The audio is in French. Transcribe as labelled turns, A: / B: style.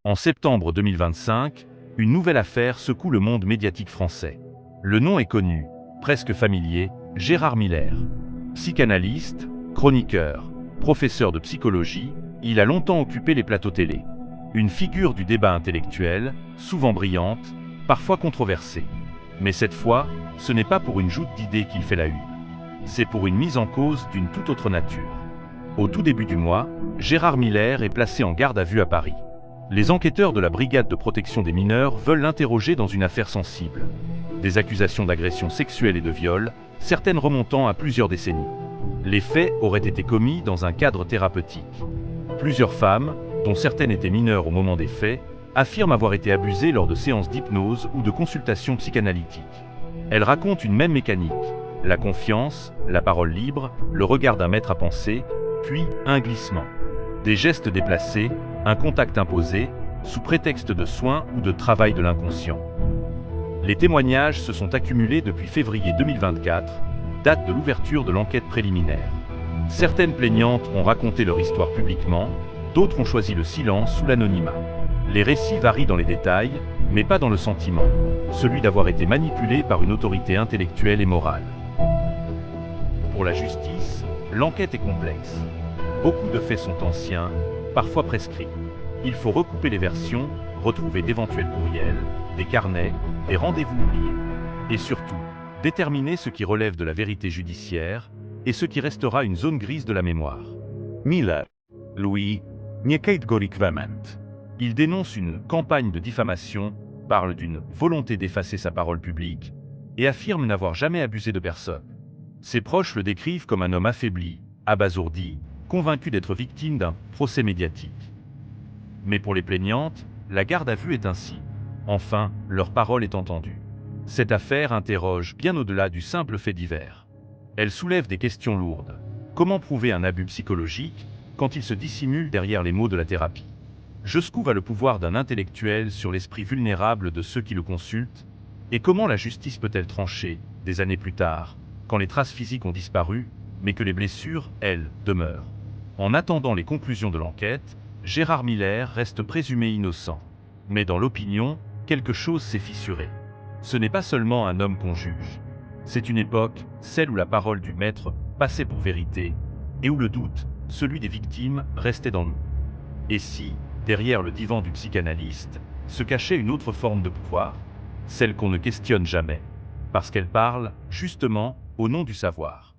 A: En septembre 2025, une nouvelle affaire secoue le monde médiatique français. Le nom est connu, presque familier, Gérard Miller. Psychanalyste, chroniqueur, professeur de psychologie, il a longtemps occupé les plateaux télé. Une figure du débat intellectuel, souvent brillante, parfois controversée. Mais cette fois, ce n'est pas pour une joute d'idées qu'il fait la une. C'est pour une mise en cause d'une toute autre nature. Au tout début du mois, Gérard Miller est placé en garde à vue à Paris. Les enquêteurs de la Brigade de protection des mineurs veulent l'interroger dans une affaire sensible. Des accusations d'agression sexuelle et de viol, certaines remontant à plusieurs décennies. Les faits auraient été commis dans un cadre thérapeutique. Plusieurs femmes, dont certaines étaient mineures au moment des faits, affirment avoir été abusées lors de séances d'hypnose ou de consultations psychanalytiques. Elles racontent une même mécanique: la confiance, la parole libre, le regard d'un maître à penser, puis un glissement. Des gestes déplacés, un contact imposé, sous prétexte de soins ou de travail de l'inconscient. Les témoignages se sont accumulés depuis février 2024, date de l'ouverture de l'enquête préliminaire. Certaines plaignantes ont raconté leur histoire publiquement, d'autres ont choisi le silence ou l'anonymat. Les récits varient dans les détails, mais pas dans le sentiment, celui d'avoir été manipulé par une autorité intellectuelle et morale. Pour la justice, l'enquête est complexe. Beaucoup de faits sont anciens, parfois prescrits. Il faut recouper les versions, retrouver d'éventuels courriels, des carnets, des rendez-vous oubliés. Et surtout, déterminer ce qui relève de la vérité judiciaire et ce qui restera une zone grise de la mémoire.
B: Miller, Louis, nie categoricament.
A: Il dénonce une campagne de diffamation, parle d'une volonté d'effacer sa parole publique et affirme n'avoir jamais abusé de personne. Ses proches le décrivent comme un homme affaibli, abasourdi, convaincu d'être victime d'un procès médiatique. Mais pour les plaignantes, la garde à vue est ainsi. Enfin, leur parole est entendue. Cette affaire interroge bien au-delà du simple fait divers. Elle soulève des questions lourdes. Comment prouver un abus psychologique quand il se dissimule derrière les mots de la thérapie? Jusqu'où va le pouvoir d'un intellectuel sur l'esprit vulnérable de ceux qui le consultent? Et comment la justice peut-elle trancher, des années plus tard, quand les traces physiques ont disparu, mais que les blessures, elles, demeurent? En attendant les conclusions de l'enquête, Gérard Miller reste présumé innocent. Mais dans l'opinion, quelque chose s'est fissuré. Ce n'est pas seulement un homme qu'on juge. C'est une époque, celle où la parole du maître passait pour vérité, et où le doute, celui des victimes, restait dans le mou. Et si, derrière le divan du psychanalyste, se cachait une autre forme de pouvoir, celle qu'on ne questionne jamais, parce qu'elle parle, justement, au nom du savoir.